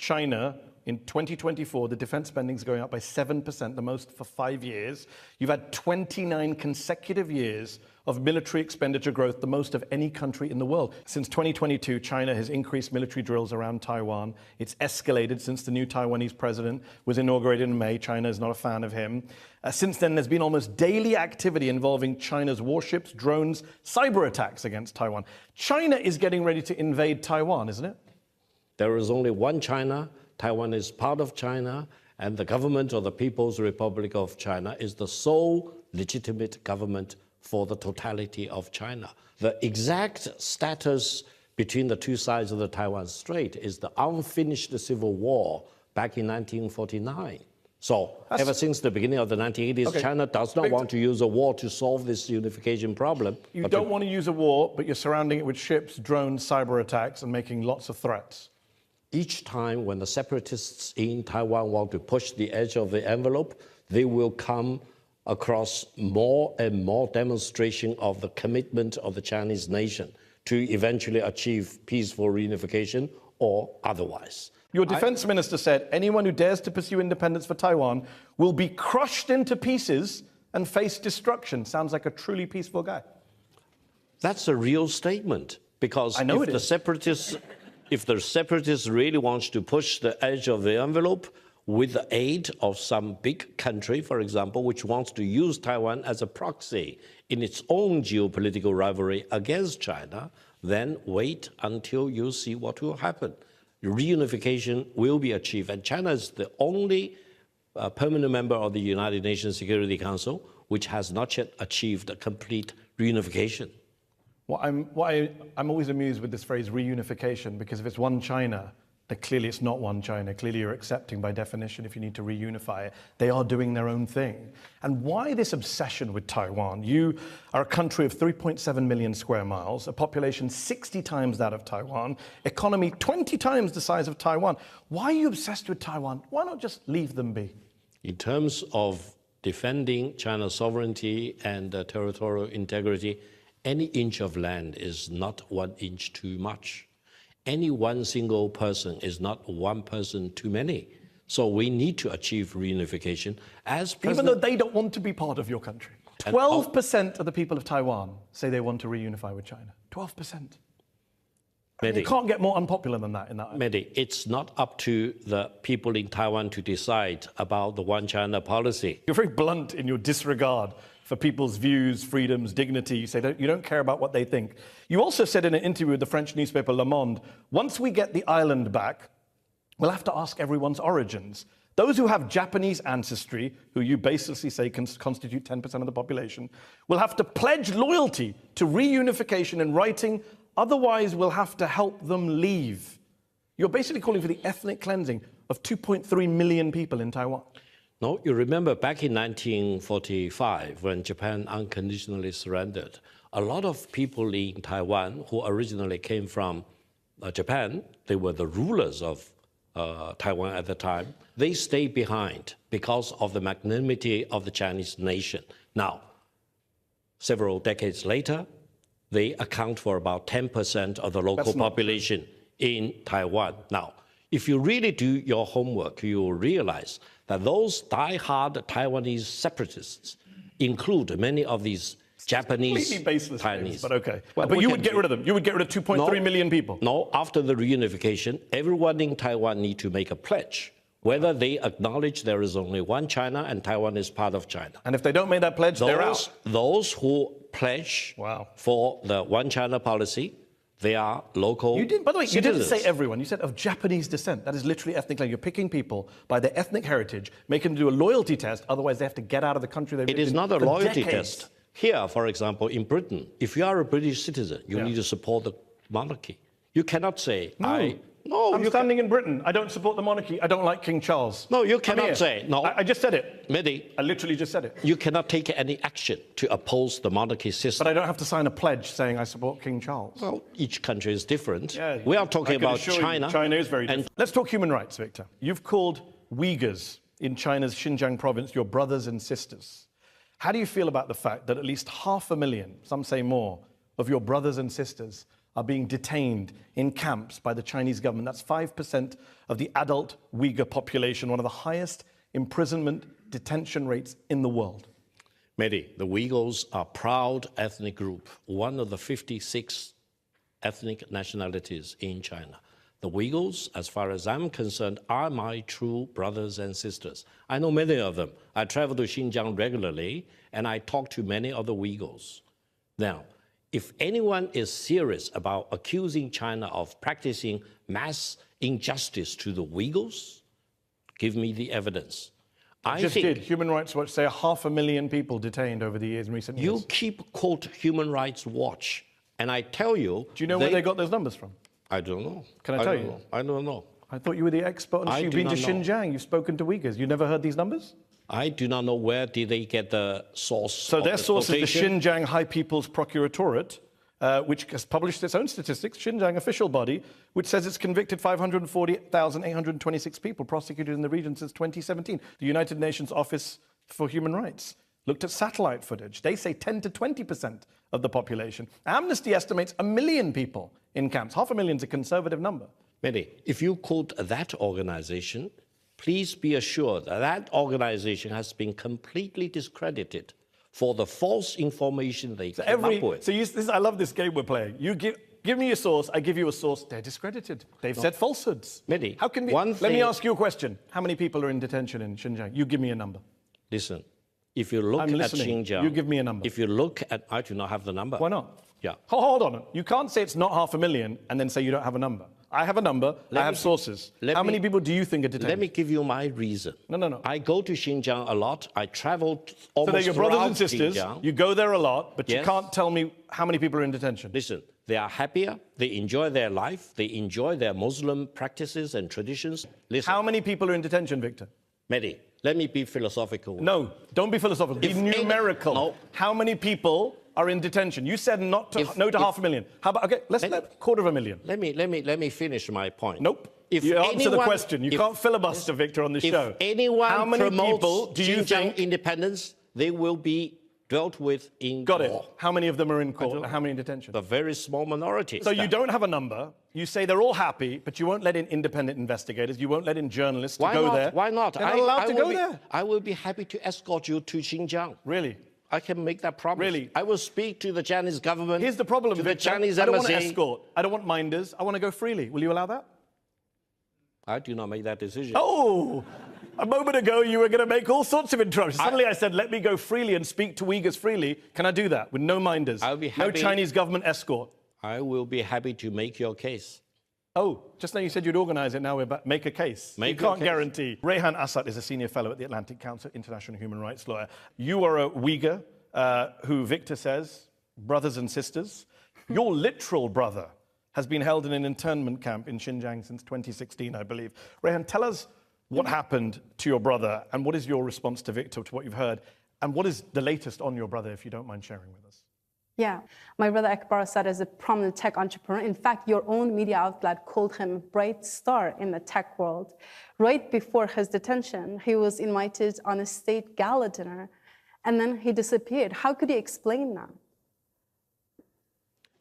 China, in 2024, the defense spending is going up by 7%, the most for 5 years. You've had 29 consecutive years of military expenditure growth, the most of any country in the world. Since 2022, China has increased military drills around Taiwan. It's escalated since the new Taiwanese president was inaugurated in May. China is not a fan of him. Since then, there's been almost daily activity involving China's warships, drones, cyber attacks against Taiwan. China is getting ready to invade Taiwan, isn't it? There is only one China. Taiwan is part of China, and the government of the People's Republic of China is the sole legitimate government for the totality of China. The exact status between the two sides of the Taiwan Strait is the unfinished civil war back in 1949. So ever since the beginning of the 1980s, China does not want to use a war to solve this unification problem. You don't want to use a war, but you're surrounding it with ships, drones, cyber attacks, and making lots of threats. Each time when the separatists in Taiwan want to push the edge of the envelope, they will come across more and more demonstration of the commitment of the Chinese nation to eventually achieve peaceful reunification or otherwise. Your defense minister said anyone who dares to pursue independence for Taiwan will be crushed into pieces and face destruction. Sounds like a truly peaceful guy. That's a real statement, because if the separatists really want to push the edge of the envelope with the aid of some big country, for example, which wants to use Taiwan as a proxy in its own geopolitical rivalry against China, then wait until you see what will happen. Reunification will be achieved, and China is the only permanent member of the United Nations Security Council which has not yet achieved a complete reunification. Well, I'm always amused with this phrase reunification, because if it's one China, then clearly it's not one China. Clearly you're accepting by definition if you need to reunify it. They are doing their own thing. And why this obsession with Taiwan? You are a country of 3.7 million square miles, a population 60 times that of Taiwan, economy 20 times the size of Taiwan. Why are you obsessed with Taiwan? Why not just leave them be? In terms of defending China's sovereignty and territorial integrity, any inch of land is not 1 inch too much. Any one single person is not one person too many. So we need to achieve reunification. Even though they don't want to be part of your country. 12% of the people of Taiwan say they want to reunify with China. 12%. You can't get more unpopular than that in that. Mehdi, it's not up to the people in Taiwan to decide about the one China policy. You're very blunt in your disregard for people's views, freedoms, dignity. You say you don't care about what they think. You also said in an interview with the French newspaper Le Monde, once we get the island back, we'll have to ask everyone's origins. Those who have Japanese ancestry, who you basically say can constitute 10% of the population, will have to pledge loyalty to reunification in writing, otherwise we'll have to help them leave. You're basically calling for the ethnic cleansing of 2.3 million people in Taiwan. No, you remember back in 1945, when Japan unconditionally surrendered, a lot of people in Taiwan who originally came from Japan, they were the rulers of Taiwan at the time, they stayed behind because of the magnanimity of the Chinese nation. Now, several decades later, they account for about 10% of the local population in Taiwan. Now, if you really do your homework, you will realize that those die-hard Taiwanese separatists include many of these Japanese Chinese. But okay. But you would get rid of them. You would get rid of 2.3 million people. No, after the reunification, everyone in Taiwan needs to make a pledge whether they acknowledge there is only one China and Taiwan is part of China. And if they don't make that pledge, they're out. Those who pledge for the one China policy, they are local citizens. By the way, you didn't say everyone. You said of Japanese descent. That is literally ethnic cleansing. You're picking people by their ethnic heritage, making them do a loyalty test. Otherwise, they have to get out of the country they've lived in. It is not a loyalty test. Here, for example, in Britain, if you are a British citizen, you need to support the monarchy. You cannot say, I'm standing in Britain. I don't support the monarchy. I don't like King Charles. No, you cannot say. No, I just said it. Mehdi, I literally just said it. You cannot take any action to oppose the monarchy system. But I don't have to sign a pledge saying I support King Charles. Well, each country is different. We are talking about China. China is very different. Let's talk human rights, Victor. You've called Uyghurs in China's Xinjiang province your brothers and sisters. How do you feel about the fact that at least 500,000, some say more, of your brothers and sisters are being detained in camps by the Chinese government. That's 5% of the adult Uyghur population, one of the highest imprisonment detention rates in the world. Mehdi, the Uyghurs are a proud ethnic group, one of the 56 ethnic nationalities in China. The Uyghurs, as far as I'm concerned, are my true brothers and sisters. I know many of them. I travel to Xinjiang regularly, and I talk to many of the Uyghurs. Now, if anyone is serious about accusing China of practicing mass injustice to the Uyghurs, give me the evidence. I Just think did. Human Rights Watch say 500,000 people detained over the years in recent years. you keep quote Human Rights Watch, and I tell you... Do you know where they got those numbers from? I don't know. Can I tell you? I don't know. I thought you were the expert on You've been to Xinjiang. You've spoken to Uyghurs. You never heard these numbers? I do not know where did they get the source. So their source is the Xinjiang High People's Procuratorate, which has published its own statistics, Xinjiang official body, which says it's convicted 540,826 people prosecuted in the region since 2017. The United Nations Office for Human Rights looked at satellite footage. They say 10 to 20% of the population. Amnesty estimates 1 million people in camps. 500,000 is a conservative number. Mehdi, if you quote that organization, please be assured that that organization has been completely discredited for the false information they came up with. I love this game we're playing. You give me a source, I give you a source. They're discredited. They've said falsehoods. Mehdi, how can we? Let me ask you a question. How many people are in detention in Xinjiang? You give me a number. Listen, if you look at Xinjiang, you give me a number. If you look at, I do not have the number. Why not? Yeah. Hold on. You can't say it's not 500,000 and then say you don't have a number. I have a number. I have sources. How many people do you think are detained? Let me give you my reason. No. I go to Xinjiang a lot. I travel almost So they're your brothers and sisters. Xinjiang. You go there a lot, but Yes. you can't tell me how many people are in detention. Listen, they are happier. They enjoy their life. They enjoy their Muslim practices and traditions. Listen. How many people are in detention, Victor? Mehdi, let me be philosophical. No, don't be philosophical. Be numerical. No. How many people are in detention? You said no to 500,000. How about, okay, let's let 250,000. Let me finish my point. Nope. You answer the question. You can't filibuster, Victor, on this show. If anyone how many promotes people do you Xinjiang think independence, they will be dealt with in Got court. it. How many of them are in court and how many in detention? A very small minority. So you don't have a number. You say they're all happy, but you won't let in independent investigators. You won't let in journalists to go there. Why not? They're not allowed to go there. I will be happy to escort you to Xinjiang. Really? I can make that promise. Really? I will speak to the Chinese government. Here's the problem, to the Victor. Chinese I don't embassy. want to escort. I don't want minders. I want to go freely. Will you allow that? I do not make that decision. Oh, a moment ago you were going to make all sorts of interruptions. Suddenly I said, let me go freely and speak to Uyghurs freely. Can I do that with no minders? I'll be happy. No Chinese government escort. I will be happy to make your case. Oh, just now you said you'd organize it. Now we're back. Make a case. You can't guarantee. Rehan Assad is a senior fellow at the Atlantic Council, international human rights lawyer. You are a Uyghur who, Victor says, brothers and sisters. Your literal brother has been held in an internment camp in Xinjiang since 2016, I believe. Rehan, tell us what happened to your brother and what is your response to Victor, to what you've heard, and what is the latest on your brother, if you don't mind sharing with us. Yeah, my brother Akbar Assad is a prominent tech entrepreneur. In fact, your own media outlet called him a bright star in the tech world. Right before his detention, he was invited on a state gala dinner, and then he disappeared. How could you explain that?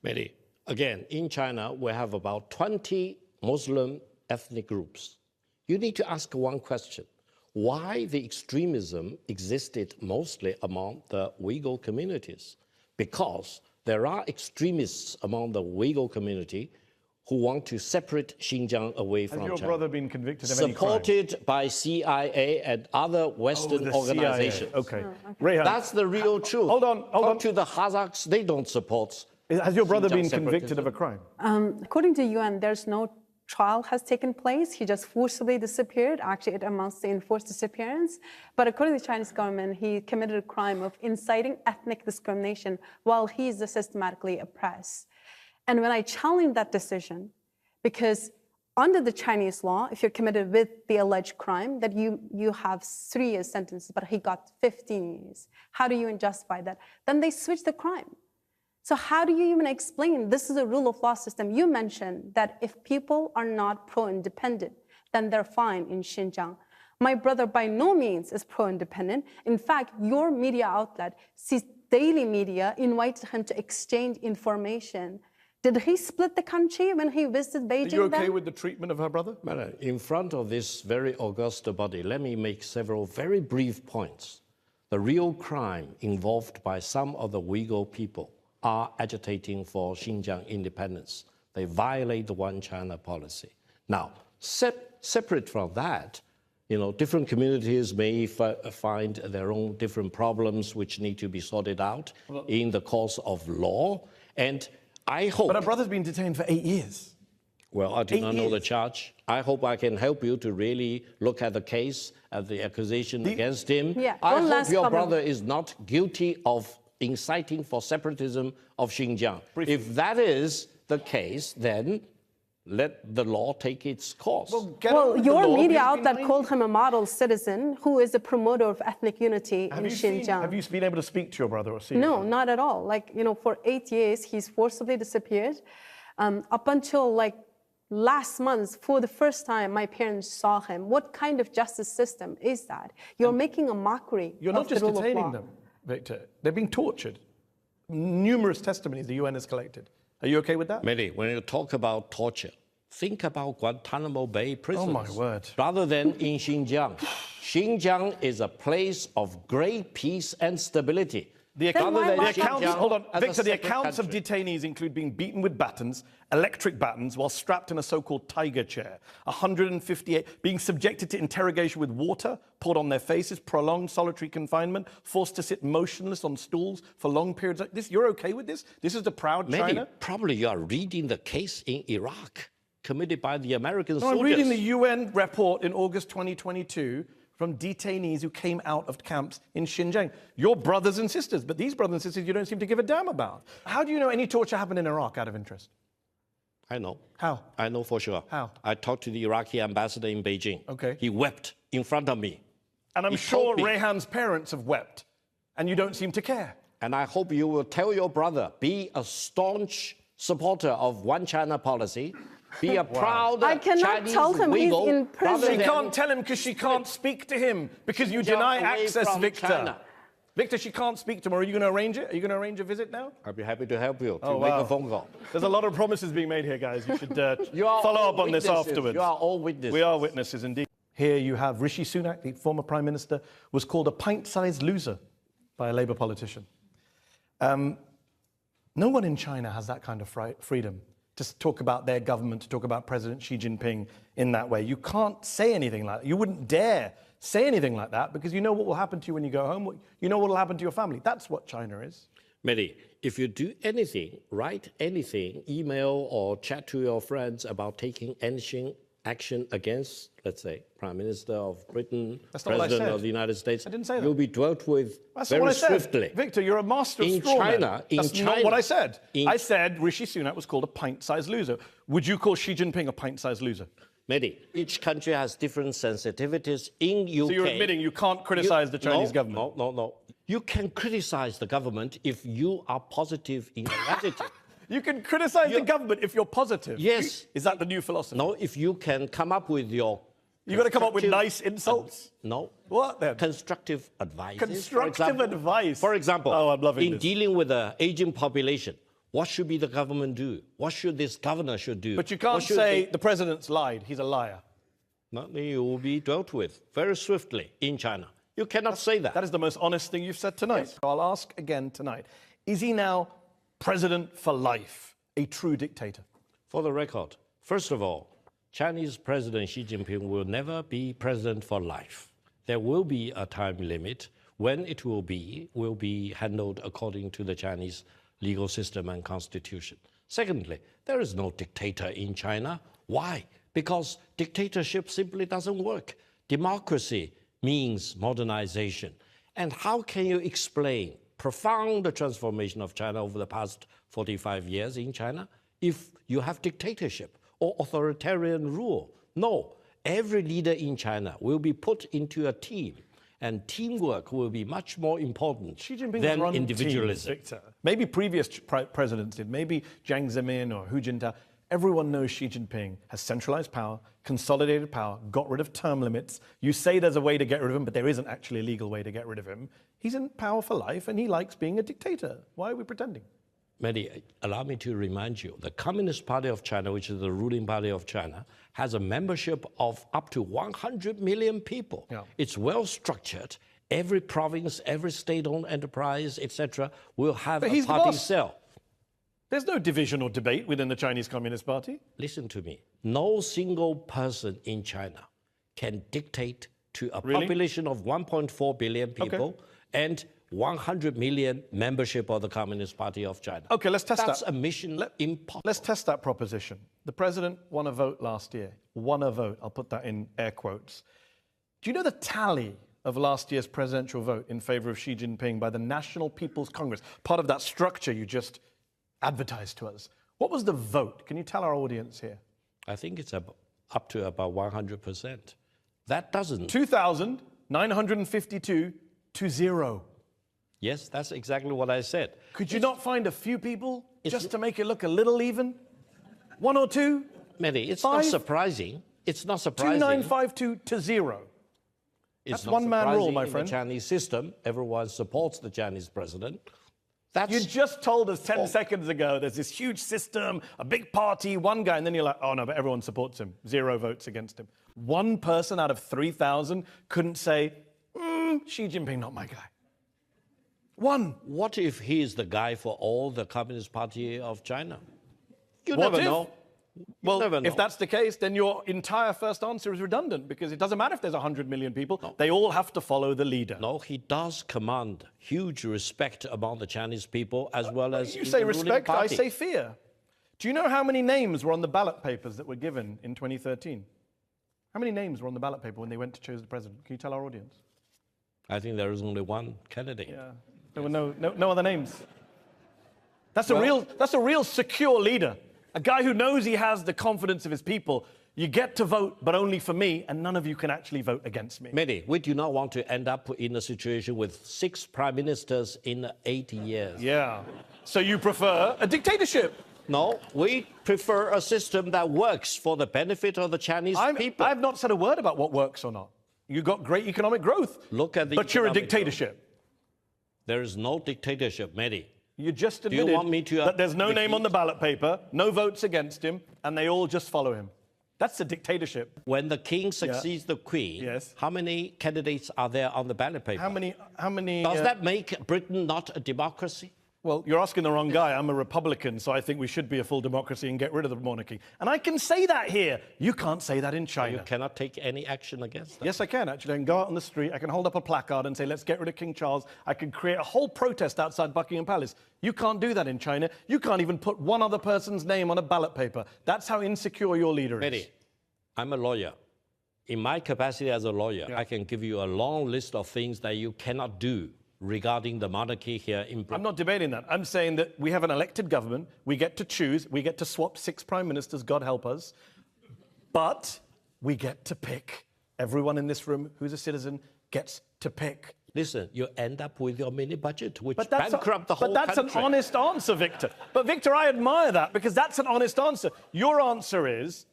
Mehdi, again, in China, we have about 20 Muslim ethnic groups. You need to ask one question. Why the extremism existed mostly among the Uyghur communities? Because there are extremists among the Uyghur community who want to separate Xinjiang away from China. Has your brother been convicted of any crime? Supported by CIA and other Western organizations. Okay. Rehan, that's the real truth. Hold on. Talk to the Kazakhs, they don't support. Has your brother been Xinjiang convicted of a crime? According to UN, there's no trial has taken place. He just forcibly disappeared. Actually, it amounts to enforced disappearance. But according to the Chinese government, he committed a crime of inciting ethnic discrimination while he is systematically oppressed. And when I challenged that decision, because under the Chinese law, if you're committed with the alleged crime, that you have 3 years sentence, but he got 15 years. How do you justify that? Then they switch the crime. So how do you even explain this is a rule of law system? You mentioned that if people are not pro-independent, then they're fine in Xinjiang. My brother by no means is pro-independent. In fact, your media outlet, sees daily media, invited him to exchange information Did he split the country when he visited Beijing? Are you okay then? with the treatment of her brother? Madam, in front of this very august body, let me make several very brief points. The real crime involved by some of the Uyghur people are agitating for Xinjiang independence. They violate the One China policy. Now, separate from that, different communities may find their own different problems which need to be sorted out in the course of law. And I hope... But her brother's been detained for 8 years. Well, I do not know the charge. I hope I can help you to really look at the case, at the accusation against him. Yeah, I hope your brother is not guilty of inciting for separatism of Xinjiang. Briefly. If that is the case, then let the law take its course. Well, your media outlet called him a model citizen who is a promoter of ethnic unity in Xinjiang. Have you been able to speak to your brother or see him? No, not at all. For 8 years, he's forcibly disappeared. Up until last month, for the first time, my parents saw him. What kind of justice system is that? You're making a mockery You're not of the just rule of law. detaining them, Victor. They're being tortured. Numerous testimonies the UN has collected. Are you okay with that? Mehdi, when you talk about torture, think about Guantanamo Bay prisons. Oh, my word. Rather than in Xinjiang. Xinjiang is a place of great peace and stability. The accounts of country. detainees include being beaten with batons, electric batons, while strapped in a so-called tiger chair. 158 being subjected to interrogation with water poured on their faces, prolonged solitary confinement, forced to sit motionless on stools for long periods like this. You're okay with this? This is the proud China? Maybe, probably you are reading the case in Iraq committed by the American soldiers. I'm reading the UN report in August 2022 from detainees who came out of camps in Xinjiang. Your brothers and sisters, but these brothers and sisters you don't seem to give a damn about. How do you know any torture happened in Iraq out of interest? I know. How? I know for sure. How? I talked to the Iraqi ambassador in Beijing. Okay. He wept in front of me. And I'm sure Rehan's parents have wept, and you don't seem to care. And I hope you will tell your brother, be a staunch supporter of One China policy, be a proud I cannot Chinese tell him he's Uyghur, in prison. She can't tell him because she can't speak to him because you deny access, Victor. China. Victor, she can't speak to him. Are you going to arrange it? Are you going to arrange a visit now? I'll be happy to help you to make a phone call. There's a lot of promises being made here, guys. You should follow up on this afterwards. You are all witnesses. We are witnesses indeed. Here you have Rishi Sunak, the former Prime Minister, was called a pint-sized loser by a Labour politician. No one in China has that kind of freedom to talk about their government, to talk about President Xi Jinping in that way. You can't say anything like that. You wouldn't dare say anything like that because you know what will happen to you when you go home. You know what will happen to your family. That's what China is. Mehdi, if you do anything, write anything, email or chat to your friends about taking anything action against, let's say, Prime Minister of Britain, President of the United States, I didn't say that. You'll be dealt with That's very what I said. swiftly. Victor, you're a master of straw man. That's not what I said. I said Rishi Sunak was called a pint-sized loser. Would you call Xi Jinping a pint-sized loser? Mehdi, each country has different sensitivities. In UK... So you're admitting you can't criticize the Chinese government? No. You can criticize the government if you are positive in your attitude. You can criticize the government if you're positive. Yes. Is that the new philosophy? No, if you can come up with your... You've got to come up with nice insults? No. What then? Constructive advice. Constructive advice? For example, I'm loving in dealing with the aging population, what should be the government do? What should this governor should do? But you can't say the president's lied. He's a liar. No, you will be dealt with very swiftly in China. You cannot say that. That is the most honest thing you've said tonight. Yes. I'll ask again tonight. Is he now president for life, a true dictator? For the record, first of all, Chinese President Xi Jinping will never be president for life. There will be a time limit. When it will be handled according to the Chinese legal system and constitution. Secondly, there is no dictator in China. Why? Because dictatorship simply doesn't work. Democracy means modernization. And how can you explain profound transformation of China over the past 45 years in China if you have dictatorship or authoritarian rule? No, every leader in China will be put into a team, and teamwork will be much more important than individualism. Victor. Maybe previous presidents did, maybe Jiang Zemin or Hu Jintao. Everyone knows Xi Jinping has centralized power, consolidated power, got rid of term limits. You say there's a way to get rid of him, but there isn't actually a legal way to get rid of him. He's in power for life, and he likes being a dictator. Why are we pretending? Mehdi, allow me to remind you, the Communist Party of China, which is the ruling party of China, has a membership of up to 100 million people. Yeah. It's well structured. Every province, every state-owned enterprise, etc., will have a party cell. There's no division or debate within the Chinese Communist Party. Listen to me. No single person in China can dictate to a population of 1.4 billion people and 100 million membership of the Communist Party of China. Okay, let's test that. That's a mission impossible. Let's test that proposition. The president won a vote last year. Won a vote. I'll put that in air quotes. Do you know the tally of last year's presidential vote in favor of Xi Jinping by the National People's Congress? Part of that structure you just advertised to us. What was the vote? Can you tell our audience here? I think it's up to about 100%. That doesn't... 2,952 to 0. Yes, that's exactly what I said. Could you not find a few people just to make it look a little even? One or two? Mehdi, it's not surprising. It's not surprising. 2,952 to 0. It's That's not one-man rule, my in friend. the Chinese system, everyone supports the Chinese president. That's... You just told us 10 seconds ago there's this huge system, a big party, one guy, and then you're like, oh no, but everyone supports him. 0 votes against him. One person out of 3,000 couldn't say, Xi Jinping, not my guy. One. What if he is the guy for all the Communist Party of China? You What never if? know. Well, never know. if that's the case, then your entire first answer is redundant because it doesn't matter if there's 100 million people. No. They all have to follow the leader. No, he does command huge respect among the Chinese people as well as you say respect, I I say fear. Do you know how many names were on the ballot papers that were given in 2013? How many names were on the ballot paper when they went to choose the president? Can you tell our audience? I think there is only one candidate. Yeah. There were no other names. That's a real secure leader. A guy who knows he has the confidence of his people. You get to vote, but only for me, and none of you can actually vote against me. Mehdi, we do not want to end up in a situation with 6 prime ministers in 80 years. Yeah. So you prefer a dictatorship? No, we prefer a system that works for the benefit of the Chinese people. I've not said a word about what works or not. You got great economic growth. Look at the But you're a dictatorship. Growth. There is no dictatorship, Mehdi. You just admitted that there's no name on the ballot paper, no votes against him, and they all just follow him. That's a dictatorship. When the king succeeds the queen, how many candidates are there on the ballot paper? How many? Does that make Britain not a democracy? Well, you're asking the wrong guy. I'm a Republican, so I think we should be a full democracy and get rid of the monarchy. And I can say that here. You can't say that in China. You cannot take any action against that. Yes, I can, actually. I can go out on the street, I can hold up a placard and say, let's get rid of King Charles. I can create a whole protest outside Buckingham Palace. You can't do that in China. You can't even put one other person's name on a ballot paper. That's how insecure your leader is. Mehdi, I'm a lawyer. In my capacity as a lawyer, I can give you a long list of things that you cannot do regarding the monarchy here in Britain. I'm not debating that. I'm saying that we have an elected government. We get to choose. We get to swap 6 prime ministers, God help us. But we get to pick. Everyone in this room who's a citizen gets to pick. Listen, you end up with your mini budget, which bankrupt the whole country. But that's an honest answer, Victor. But Victor, I admire that because that's an honest answer. Your answer is,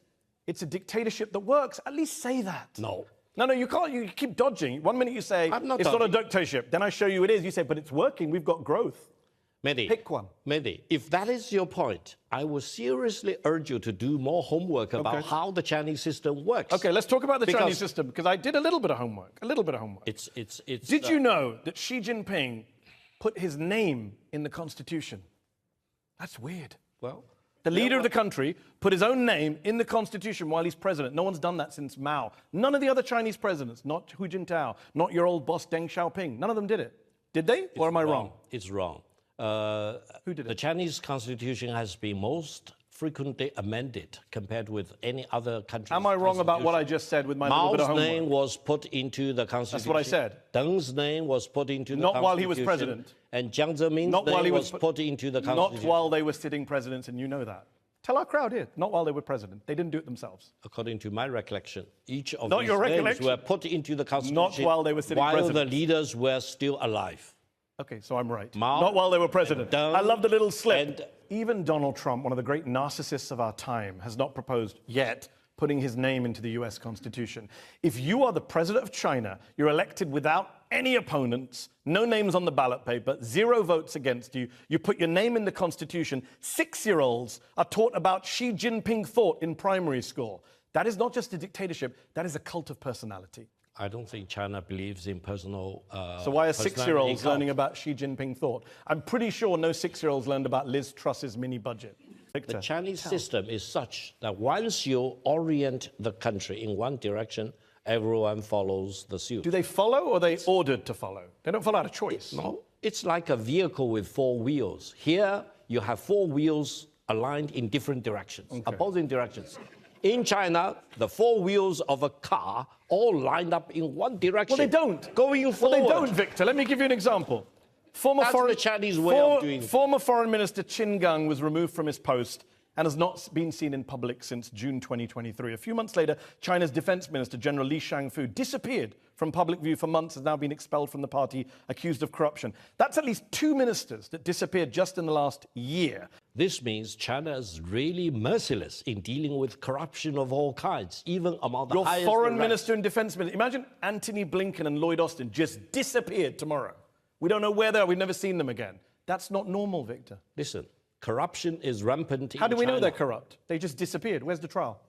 it's a dictatorship that works. At least say that. No. No, you can't. You keep dodging. One minute you say, it's not a dictatorship. Then I show you it is. You say, but it's working. We've got growth. Mehdi, pick one. Mehdi, if that is your point, I will seriously urge you to do more homework about how the Chinese system works. Okay, let's talk about the Chinese system, because I did a little bit of homework. Did you know that Xi Jinping put his name in the Constitution? That's weird. Well... The leader of the country put his own name in the Constitution while he's president. No one's done that since Mao. None of the other Chinese presidents, not Hu Jintao, not your old boss Deng Xiaoping, none of them did it. Did they? Or am I wrong? It's wrong. Who did it? The Chinese Constitution has been most frequently amended compared with any other country. Am I wrong about what I just said with my little bit of homework? Mao's name was put into the Constitution. That's what I said. Deng's name was put into the Constitution. Not while he was president. And Jiang Zemin's name was put into the Constitution. Not while they were sitting presidents, and you know that. Tell our crowd here, not while they were president. They didn't do it themselves. According to my recollection, each of these names were put into the Constitution not while they were sitting president. While the leaders were still alive. Okay, so I'm right. Not while they were president. I love the little slip. Even Donald Trump, one of the great narcissists of our time, has not proposed yet putting his name into the US Constitution. If you are the president of China, you're elected without any opponents, no names on the ballot paper, 0 votes against you, you put your name in the Constitution, 6-year-olds are taught about Xi Jinping thought in primary school. That is not just a dictatorship, that is a cult of personality. I don't think China believes in personal. So why are personality 6-year-olds cult. learning about Xi Jinping thought? I'm pretty sure no 6-year-olds learned about Liz Truss's mini budget. Victor, The Chinese system is such that once you orient the country in one direction, everyone follows the suit. do they follow or are they ordered to follow? They don't follow out of choice. No, it's like a vehicle with 4 wheels. Here, you have 4 wheels aligned in different directions, opposing directions. In China, the 4 wheels of a car all lined up in one direction. Well, they don't. Going forward. Well, they don't, Victor. Let me give you an example. That's the Chinese way of doing it. Former Foreign Minister秦刚was removed from his post and has not been seen in public since June 2023. A few months later, China's Defense Minister, General Li Shangfu, disappeared from public view for months, has now been expelled from the party, accused of corruption. That's at least 2 ministers that disappeared just in the last year. This means China is really merciless in dealing with corruption of all kinds, even among the Your highest foreign ranks. minister and defense minister, imagine Antony Blinken and Lloyd Austin just disappeared tomorrow. We don't know where they are, we've never seen them again. That's not normal, Victor. Listen, corruption is rampant in China. How do we know they're corrupt? They just disappeared. Where's the trial?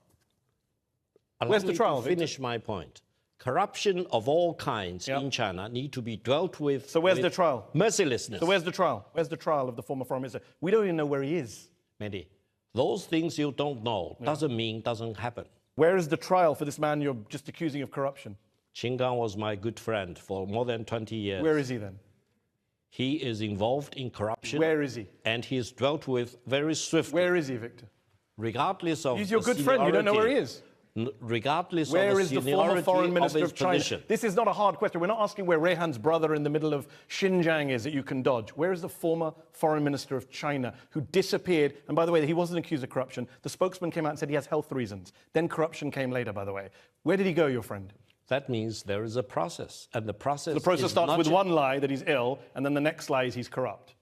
Where's the trial, Victor? Finish my point. Corruption of all kinds in China need to be dealt with. So where's with the trial? Mercilessness. So where's the trial? Where's the trial of the former foreign minister? We don't even know where he is. Mehdi, those things you don't know doesn't mean doesn't happen. Where is the trial for this man you're just accusing of corruption?秦刚was my good friend for more than 20 years. Where is he then? He is involved in corruption. Where is he? And he is dealt with very swiftly. Where is he, Victor? Regardless of He's your the good friend. You don't know where he seniority. is. Regardless Where of the is the seniority former foreign minister his of China? position. This is not a hard question. We're not asking where Rehan's brother in the middle of Xinjiang is that you can dodge. Where is the former foreign minister of China who disappeared? And by the way, he wasn't accused of corruption. The spokesman came out and said he has health reasons. Then corruption came later, by the way. Where did he go, your friend? That means there is a process, and the process. The process is starts not with ju- one lie that he's ill, and then the next lie is he's corrupt.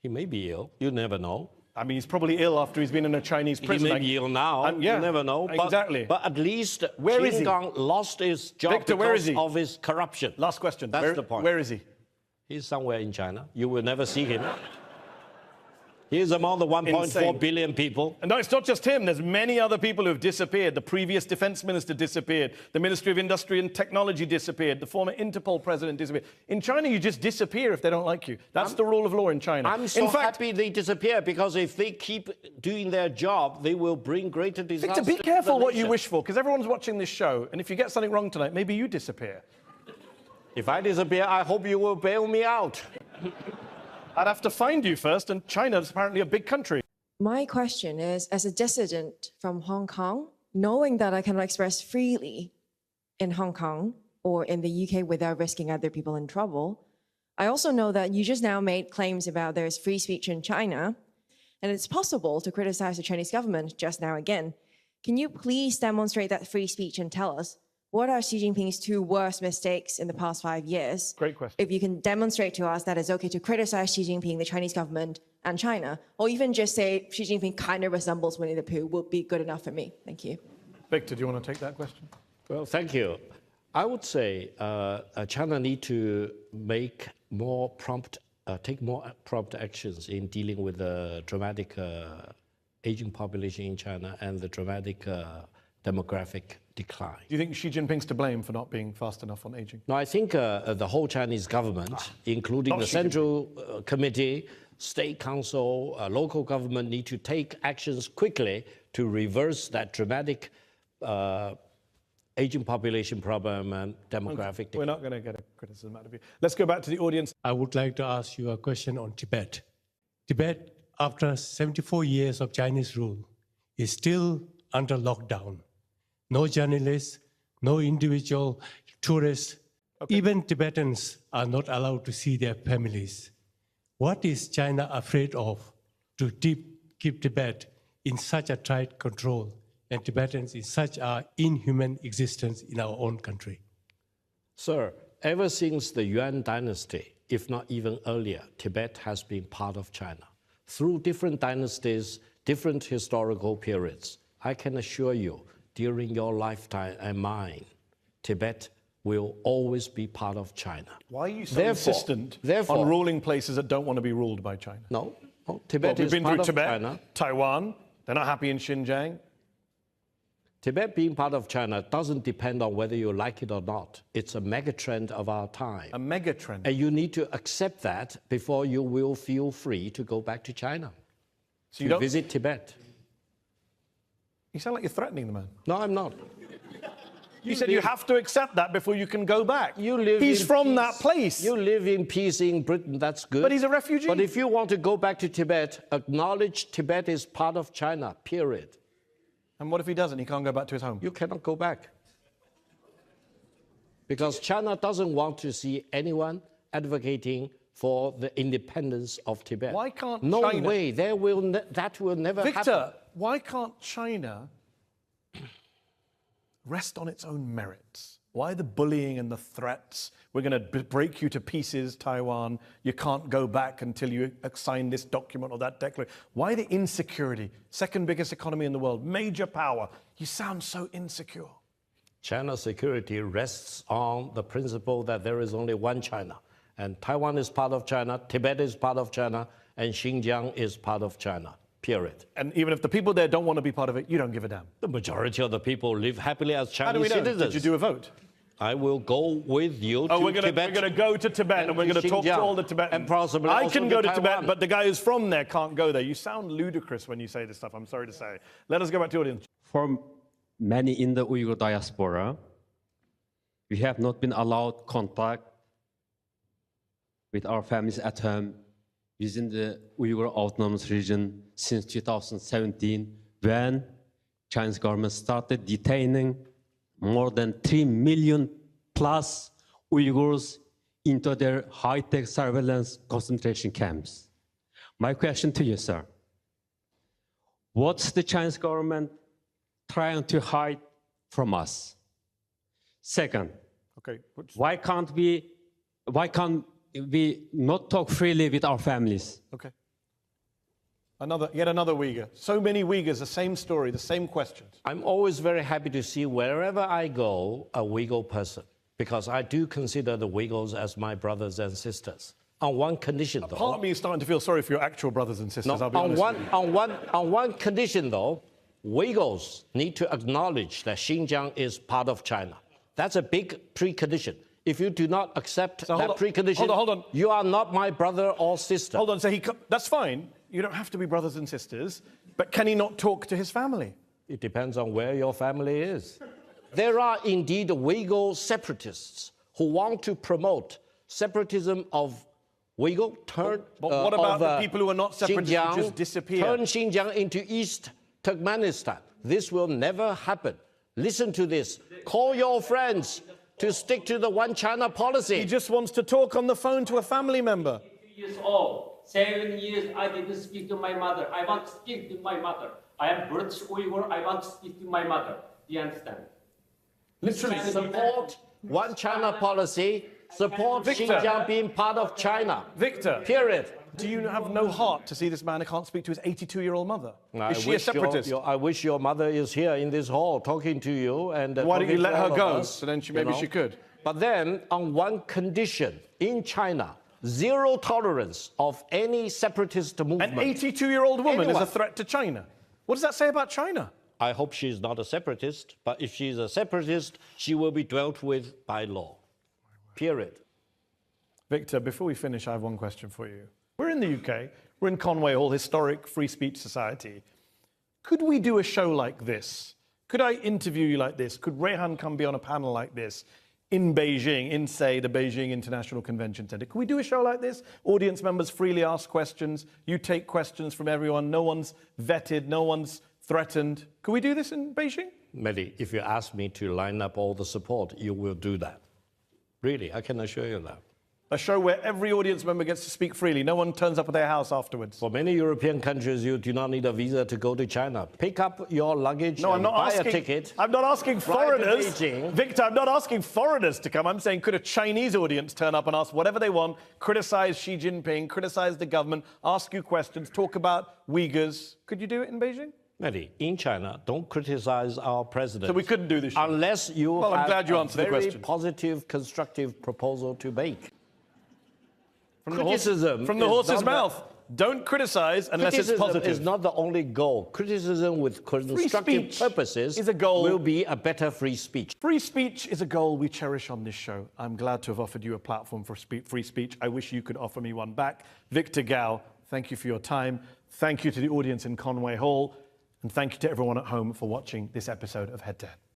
He may be ill. You never know. I mean, he's probably ill after he's been in a Chinese prison. He may be ill now. Yeah, you never know. But, exactly. But at least Where is he?秦刚lost his job Victor, where is because he? of his corruption. Last question. That's the point. Where is he? He's somewhere in China. You will never see him. He is among the 1.4 Insane. billion people. And no, it's not just him. There's many other people who have disappeared. The previous defense minister disappeared. The Ministry of Industry and Technology disappeared. The former Interpol president disappeared. In China, you just disappear if they don't like you. That's the rule of law in China. I'm so in fact, happy they disappear, because if they keep doing their job, they will bring greater disaster. Victor, be to careful the what you nation. wish for, because everyone's watching this show. And if you get something wrong tonight, maybe you disappear. If I disappear, I hope you will bail me out. I'd have to find you first, and China's apparently a big country. My question is, as a dissident from Hong Kong, knowing that I cannot express freely in Hong Kong or in the UK without risking other people in trouble, I also know that you just now made claims about there's free speech in China, and it's possible to criticize the Chinese government just now again. Can you please demonstrate that free speech and tell us what are Xi Jinping's 2 worst mistakes in the past 5 years? Great question. If you can demonstrate to us that it's okay to criticize Xi Jinping, the Chinese government, and China, or even just say Xi Jinping kind of resembles Winnie the Pooh, would be good enough for me. Thank you. Victor, do you want to take that question? Well, thank you. I would say China need to make more prompt, take more prompt actions in dealing with the dramatic aging population in China and the dramatic demographic decline. Do you think Xi Jinping's to blame for not being fast enough on aging? No, I think the whole Chinese government, including not the Xi Central Committee, State Council, local government, need to take actions quickly to reverse that dramatic aging population problem and demographic decline. We're not going to get a criticism out of you. Let's go back to the audience. I would like to ask you a question on Tibet. Tibet, after 74 years of Chinese rule, is still under lockdown. No journalists, no individual tourists, even Tibetans are not allowed to see their families. What is China afraid of to keep Tibet in such a tight control and Tibetans in such an inhuman existence in our own country? Sir, ever since the Yuan dynasty, if not even earlier, Tibet has been part of China. Through different dynasties, different historical periods, I can assure you, during your lifetime and mine, Tibet will always be part of China. Why are you so insistent on ruling places that don't want to be ruled by China? No, Tibet is we've been part through of Tibet, China. Taiwan, they're not happy in Xinjiang. Tibet being part of China doesn't depend on whether you like it or not. It's a megatrend of our time. A megatrend. And you need to accept that before you will feel free to go back to China, So you don't visit Tibet. You sound like you're threatening the man. No, I'm not. You said you have to accept that before you can go back. He's from that place. You live in peace in Britain, that's good. But he's a refugee. But if you want to go back to Tibet, acknowledge Tibet is part of China, period. And what if he doesn't? He can't go back to his home? You cannot go back. Because China doesn't want to see anyone advocating for the independence of Tibet. Why can't no China... No way, that will never happen. Victor, why can't China rest on its own merits? Why the bullying and the threats? We're going to break you to pieces, Taiwan. You can't go back until you sign this document or that declaration. Why the insecurity? Second biggest economy in the world, major power. You sound so insecure. China's security rests on the principle that there is only one China. And Taiwan is part of China, Tibet is part of China, and Xinjiang is part of China. Period. And even if the people there don't want to be part of it, you don't give a damn. The majority of the people live happily as Chinese citizens. Did you do a vote? I will go with you to Tibet. We're going to go to Tibet and we're going to talk to all the Tibetans. And possibly I can go to Taiwan. Tibet, but the guy who's from there can't go there. You sound ludicrous when you say this stuff, I'm sorry to say. Let us go back to the audience. For many in the Uyghur diaspora, we have not been allowed contact with our families at home within the Uyghur Autonomous Region since 2017, when Chinese government started detaining more than 3 million plus Uyghurs into their high-tech surveillance concentration camps. My question to you, sir, what's the Chinese government trying to hide from us? Second, why can't we not talk freely with our families? Okay. Yet another Uyghur. So many Uyghurs, the same story, the same questions. I'm always very happy to see wherever I go a Uyghur person, because I do consider the Uyghurs as my brothers and sisters. On one condition, though. Part of me is starting to feel sorry for your actual brothers and sisters, I'll be honest with you. On one condition, though, Uyghurs need to acknowledge that Xinjiang is part of China. That's a big precondition. If you do not accept that precondition, hold on. You are not my brother or sister. Hold on, so that's fine. You don't have to be brothers and sisters, but can he not talk to his family? It depends on where your family is. There are indeed Uyghur separatists who want to promote separatism of Uyghur, but what about the people who are not separatists who just disappear? Turn Xinjiang into East Turkmenistan. This will never happen. Listen to this. Call your friends to stick to the one China policy. He just wants to talk on the phone to a family member. 2 years old, 7 years I didn't speak to my mother. I want to speak to my mother. I am British Uyghur. I want to speak to my mother. Do you understand? Literally support one China policy. Support Xinjiang being part of China. Victor. Period. Do you have no heart to see this man who can't speak to his 82-year-old mother? Is she a separatist? I wish your mother is here in this hall talking to you. And why don't you let her go? So then maybe she could. But then, on one condition, in China, zero tolerance of any separatist movement. An 82-year-old woman is a threat to China. What does that say about China? I hope she's not a separatist, but if she's a separatist, she will be dealt with by law. Period. Victor, before we finish, I have one question for you. We're in the UK. We're in Conway Hall, historic free speech society. Could we do a show like this? Could I interview you like this? Could Rehan come be on a panel like this in Beijing, in, say, the Beijing International Convention Center? Could we do a show like this? Audience members freely ask questions. You take questions from everyone. No one's vetted. No one's threatened. Could we do this in Beijing? Mehdi, if you ask me to line up all the support, you will do that. Really, I can assure you that. A show where every audience member gets to speak freely. No one turns up at their house afterwards. For many European countries, you do not need a visa to go to China. Pick up your luggage and buy a ticket. I'm not asking foreigners. Victor, I'm not asking foreigners to come. I'm saying could a Chinese audience turn up and ask whatever they want, criticize Xi Jinping, criticize the government, ask you questions, talk about Uyghurs. Could you do it in Beijing? Mehdi, in China, don't criticize our president. So we couldn't do this show. Unless you Well, I'm have glad you a answered the very question. positive, constructive proposal to make. From Criticism the is horse's not mouth. Don't criticize unless it's Criticism positive. is not the only goal. Criticism with constructive speech purposes is a goal. will be a better free speech. Free speech is a goal we cherish on this show. I'm glad to have offered you a platform for free speech. I wish you could offer me one back. Victor Gao, thank you for your time. Thank you to the audience in Conway Hall. And thank you to everyone at home for watching this episode of Head to Head.